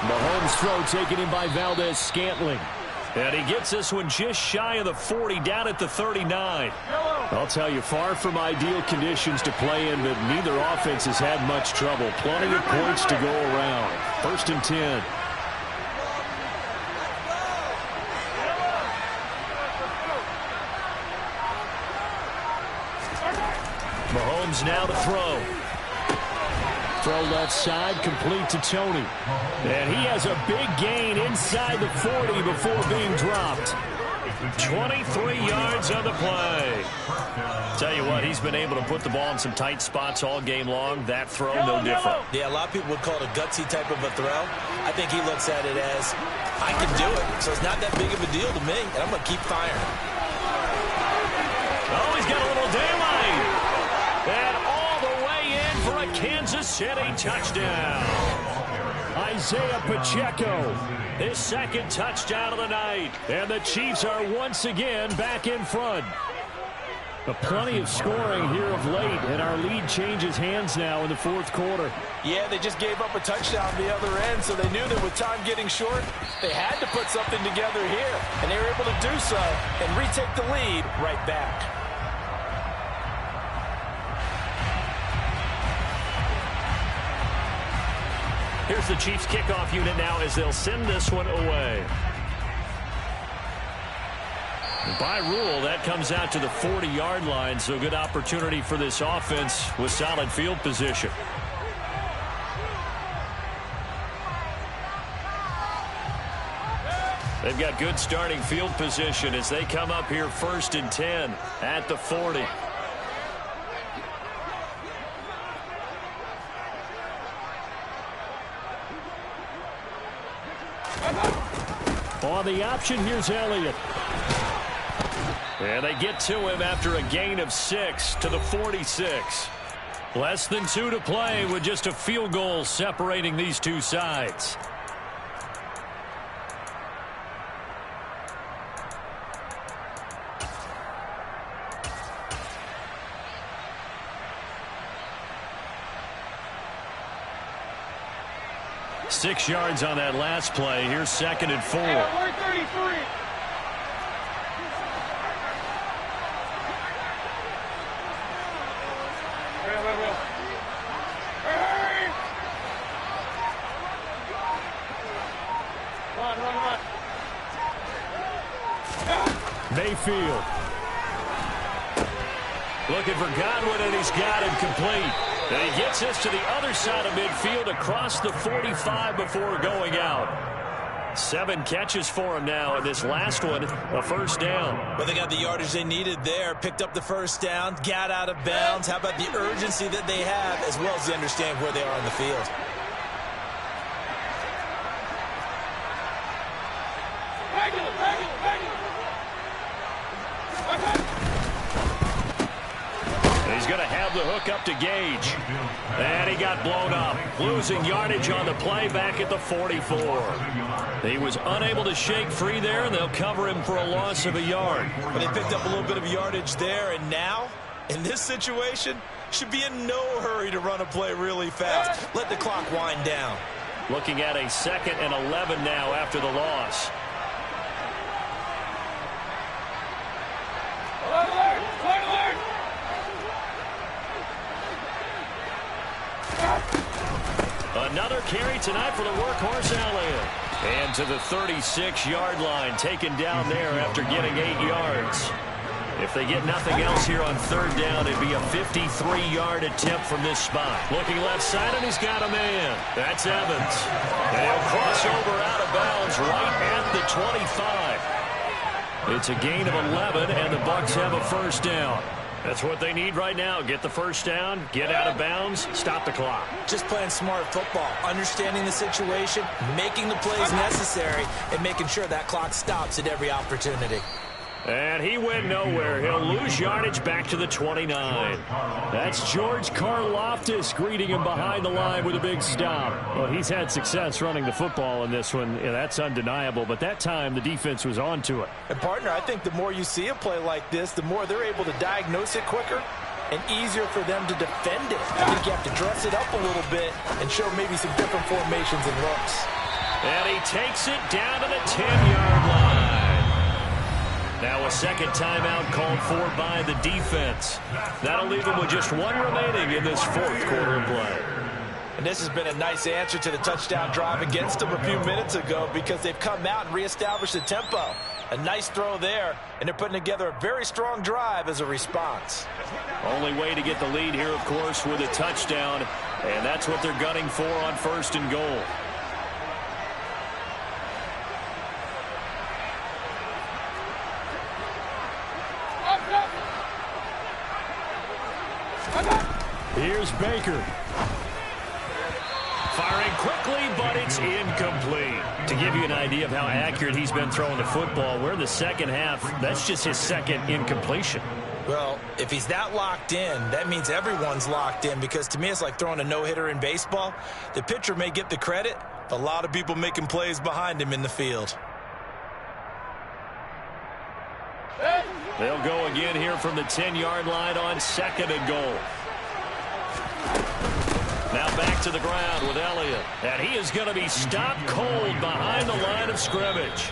Mahomes' throw taken in by Valdez-Scantling. And he gets this one just shy of the 40, down at the 39. I'll tell you, far from ideal conditions to play in, but neither offense has had much trouble. Plenty of points to go around. 1st and 10. Mahomes now to throw. Throw left side, complete to Tony. And he has a big gain inside the 40 before being dropped. 23 yards on the play. Tell you what, he's been able to put the ball in some tight spots all game long. That throw, no different. Yeah, a lot of people would call it a gutsy type of a throw. I think he looks at it as, I can do it. So it's not that big of a deal to me, and I'm going to keep firing. Oh, he's got a little daylight. And all the way in for a Kansas City touchdown. Isaiah Pacheco, his 2nd touchdown of the night. And the Chiefs are once again back in front. Plenty of scoring here of late, and our lead changes hands now in the fourth quarter. Yeah, they just gave up a touchdown the other end, so they knew that with time getting short, they had to put something together here. And they were able to do so and retake the lead right back. Here's the Chiefs kickoff unit now as they'll send this one away. By rule, that comes out to the 40-yard line, so good opportunity for this offense with solid field position. They've got good starting field position as they come up here 1st and 10 at the 40. On the option, here's Elliott. And they get to him after a gain of 6 to the 46. Less than 2 to play with just a field goal separating these two sides. 6 yards on that last play. Here's 2nd and 4. Mayfield. Looking for Godwin, and he's got him complete. And he gets us to the other side of midfield across the 45 before going out. 7 catches for him now, and this last one, a first down. Well, they got the yardage they needed there, picked up the first down, got out of bounds. How about the urgency that they have, as well as they understand where they are on the field? He's going to have the hook up to Gage. And he got blown up. Losing yardage on the play back at the 44. He was unable to shake free there, and they'll cover him for a loss of a yard. But they picked up a little bit of yardage there, and now, in this situation, should be in no hurry to run a play really fast. Let the clock wind down. Looking at a 2nd and 11 now after the loss. Another carry tonight for the workhorse Elliott. And to the 36-yard line, taken down there after getting 8 yards. If they get nothing else here on 3rd down, it'd be a 53-yard attempt from this spot. Looking left side, and he's got a man. That's Evans. And he'll cross over out of bounds right at the 25. It's a gain of 11, and the Bucs have a first down. That's what they need right now. Get the first down, get out of bounds, stop the clock. Just playing smart football, understanding the situation, making the plays necessary, and making sure that clock stops at every opportunity. And he went nowhere. He'll lose yardage back to the 29. That's George Karlaftis greeting him behind the line with a big stop. Well, he's had success running the football in this one. Yeah, that's undeniable. But that time, the defense was on to it. And, partner, I think the more you see a play like this, the more they're able to diagnose it quicker and easier for them to defend it. I think you have to dress it up a little bit and show maybe some different formations and looks. And he takes it down to the 10-yard line. Now a second timeout called for by the defense. That'll leave them with just 1 remaining in this 4th quarter of play. And this has been a nice answer to the touchdown drive against them a few minutes ago because they've come out and reestablished the tempo. A nice throw there, and they're putting together a very strong drive as a response. Only way to get the lead here, of course, with a touchdown, and that's what they're gunning for on 1st and goal. Here's Baker. Firing quickly, but it's incomplete. To give you an idea of how accurate he's been throwing the football, we're in the second half. That's just his 2nd incompletion. Well, if he's that locked in, that means everyone's locked in because to me it's like throwing a no-hitter in baseball. The pitcher may get the credit, but a lot of people making plays behind him in the field. They'll go again here from the 10-yard line on 2nd and goal. Now back to the ground with Elliott. And he is going to be stopped cold behind the line of scrimmage.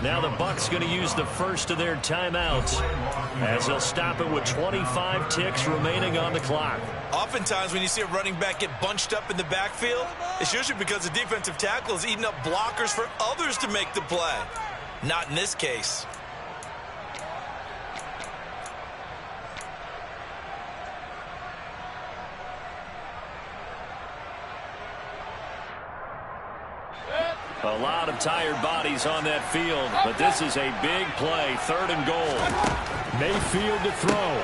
Now the Bucs going to use the first of their timeouts as they'll stop it with 25 ticks remaining on the clock. Oftentimes when you see a running back get bunched up in the backfield, it's usually because the defensive tackle is eating up blockers for others to make the play. Not in this case. A lot of tired bodies on that field, but this is a big play, 3rd and goal. Mayfield to throw.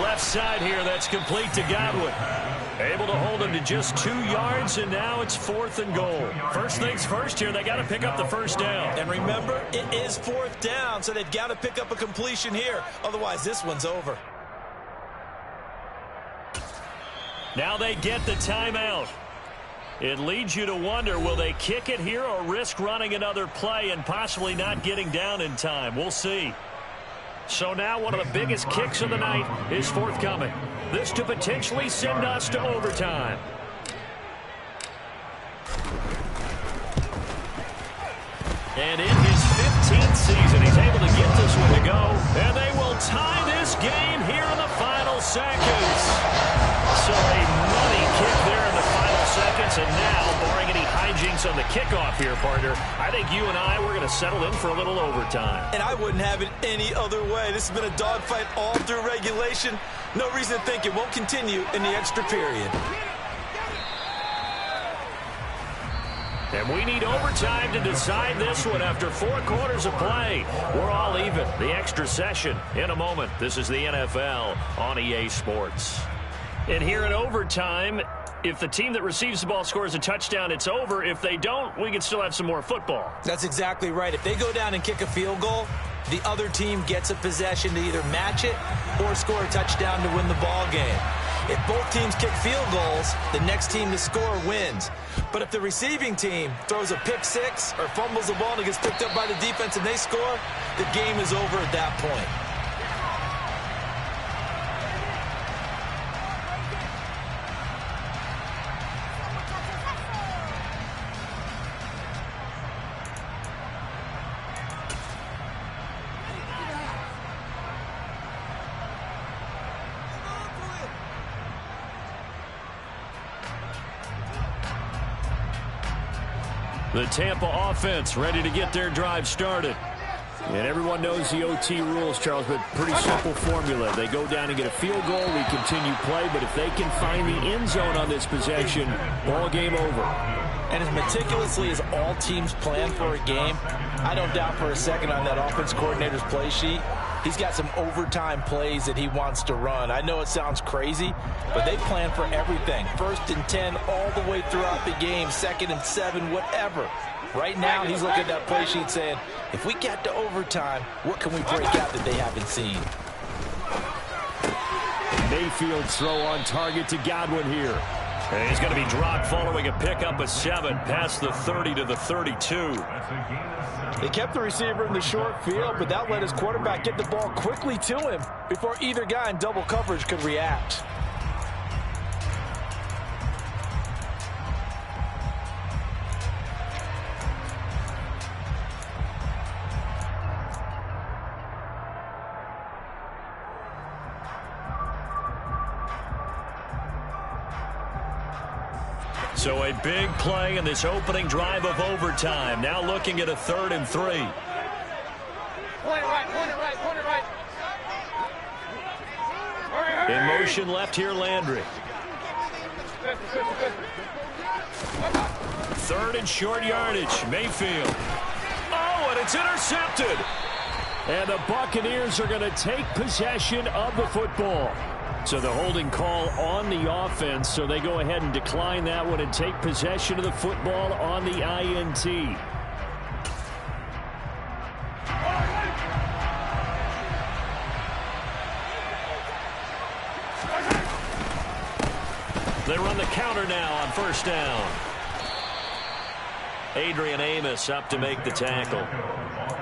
Left side here, that's complete to Godwin. Able to hold him to just 2 yards, and now it's 4th and goal. First things first here, they got to pick up the first down. And remember, it is 4th down, so they've got to pick up a completion here. Otherwise, this one's over. Now they get the timeout. It leads you to wonder, will they kick it here or risk running another play and possibly not getting down in time? We'll see. So now one of the biggest kicks of the night is forthcoming. This to potentially send us to overtime. And in his 15th season, he's able to get this one to go. And they will tie this game here in the final seconds. So a money kick there in the final seconds. And now, barring any hijinks on the kickoff here, partner, I think you and I, we're going to settle in for a little overtime. And I wouldn't have it any other way. This has been a dogfight all through regulation. No reason to think it won't continue in the extra period. And we need overtime to decide this one after 4 quarters of play. We're all even. The extra session in a moment. This is the NFL on EA Sports. And here in overtime, if the team that receives the ball scores a touchdown, it's over. If they don't, we can still have some more football. That's exactly right. If they go down and kick a field goal, the other team gets a possession to either match it or score a touchdown to win the ball game. If both teams kick field goals, the next team to score wins. But if the receiving team throws a pick six or fumbles the ball and it gets picked up by the defense and they score, the game is over at that point. The Tampa offense ready to get their drive started. And everyone knows the OT rules, Charles, but pretty simple formula. They go down and get a field goal, we continue play, but if they can find the end zone on this possession, ball game over. And as meticulously as all teams plan for a game, I don't doubt for a second on that offense coordinator's play sheet, he's got some overtime plays that he wants to run. I know it sounds crazy, but they plan for everything. 1st and 10 all the way throughout the game, 2nd and 7, whatever. Right now, he's looking at that play sheet saying, if we get to overtime, what can we break out that they haven't seen? Mayfield's throw on target to Godwin here. And he's going to be dropped following a pickup of 7 past the 30 to the 32. They kept the receiver in the short field, but that let his quarterback get the ball quickly to him before either guy in double coverage could react. So a big play in this opening drive of overtime. Now looking at a 3rd and 3. Point it right, point it right, point it right. In motion left here, Landry. 3rd and short yardage, Mayfield. Oh, and it's intercepted. And the Buccaneers are going to take possession of the football. So the holding call on the offense, so they go ahead and decline that one and take possession of the football on the INT. They run the counter now on 1st down. Adrian Amos up to make the tackle.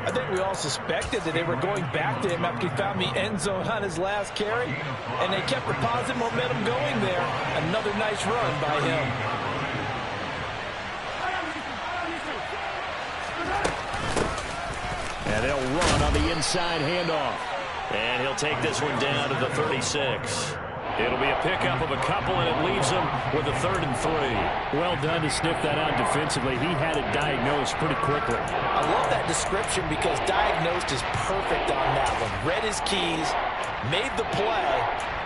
I think we all suspected that they were going back to him after he found the end zone on his last carry, and they kept the positive momentum going there. Another nice run by him. And they'll run on the inside handoff. And he'll take this one down to the 36. It'll be a pickup of a couple, and it leaves him with a 3rd and 3. Well done to sniff that out defensively. He had it diagnosed pretty quickly. I love that description because diagnosed is perfect on that one. Read his keys, made the play,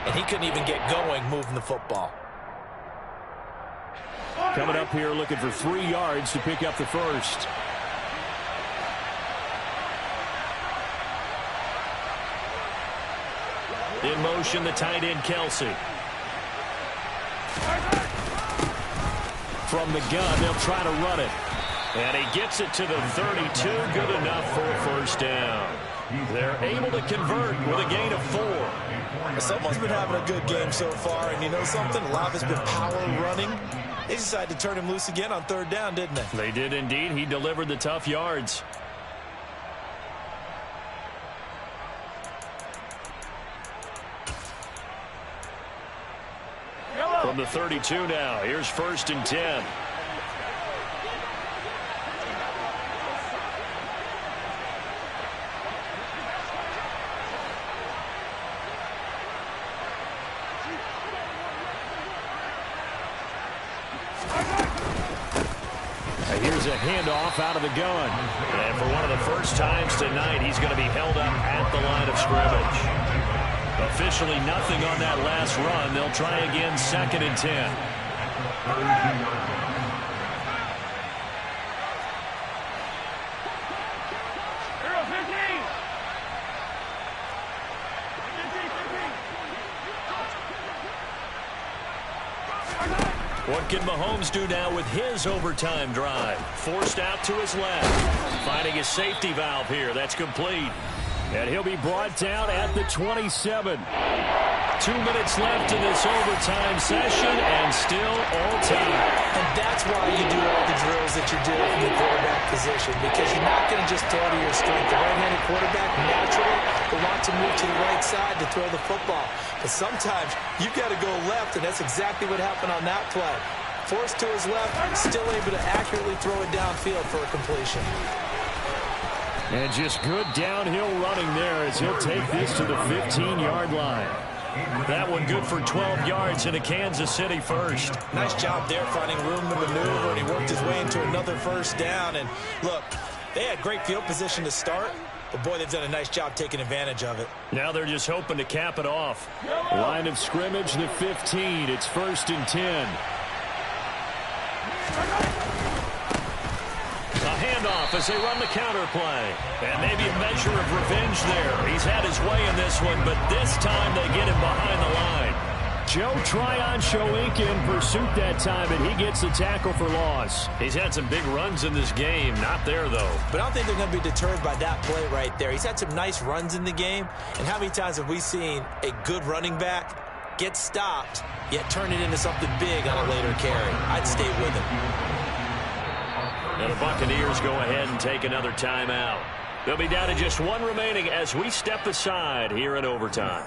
and he couldn't even get going moving the football. Coming up here looking for 3 yards to pick up the 1st. In motion, the tight end, Kelsey. From the gun, they'll try to run it. And he gets it to the 32. Good enough for a 1st down. They're able to convert with a gain of 4. Someone's been having a good game so far, and you know something? Olave's been power running. They decided to turn him loose again on 3rd down, didn't they? They did indeed. He delivered the tough yards. From the 32 now, here's 1st and 10. a handoff out of the gun. And for one of the first times tonight, he's going to be held up at the line of scrimmage. Officially nothing on that last run. They'll try again, 2nd and 10. What can Mahomes do now with his overtime drive? Forced out to his left. Finding a safety valve here. That's complete. And he'll be brought down at the 27. 2 minutes left in this overtime session, and still all time. And that's why you do all the drills that you're doing in the quarterback position, because you're not going to just throw to your strength. The right-handed quarterback naturally will want to move to the right side to throw the football. But sometimes you've got to go left, and that's exactly what happened on that play. Forced to his left, still able to accurately throw it downfield for a completion. And just good downhill running there as he'll take this to the 15-yard line. That one good for 12 yards into Kansas City first. Nice job there finding room to maneuver, and he worked his way into another first down. And look, they had great field position to start, but boy, they've done a nice job taking advantage of it. Now they're just hoping to cap it off. Line of scrimmage, the 15. It's 1st and 10. A handoff as they run the counter play. And maybe a measure of revenge there. He's had his way in this one, but this time they get him behind the line. Joe Tryon-Shoyinka in pursuit that time, and he gets the tackle for loss. He's had some big runs in this game. Not there, though. But I don't think they're going to be deterred by that play right there. He's had some nice runs in the game. And how many times have we seen a good running back get stopped, yet turn it into something big on a later carry? I'd stay with him. And the Buccaneers go ahead and take another timeout. They'll be down to just one remaining as we step aside here in overtime.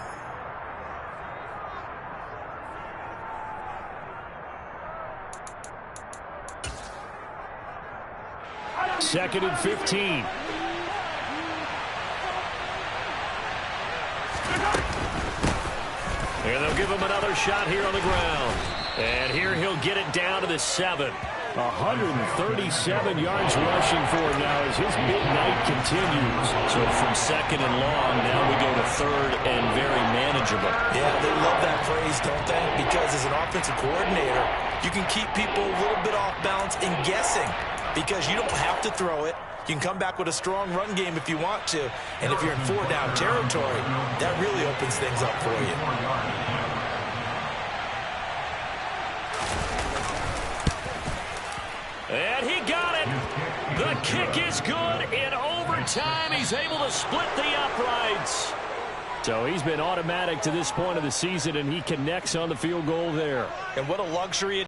Second and 15. And they'll give him another shot here on the ground. And here he'll get it down to the 7. 137 yards rushing for him now as his big night continues. So from 2nd and long, now we go to 3rd and very manageable. Yeah, they love that phrase, don't they? Because as an offensive coordinator, you can keep people a little bit off balance and guessing because you don't have to throw it. You can come back with a strong run game if you want to. And if you're in 4-down territory, that really opens things up for you. And he got it. The kick is good. In overtime, he's able to split the uprights. So he's been automatic to this point of the season, and he connects on the field goal there. And what a luxury it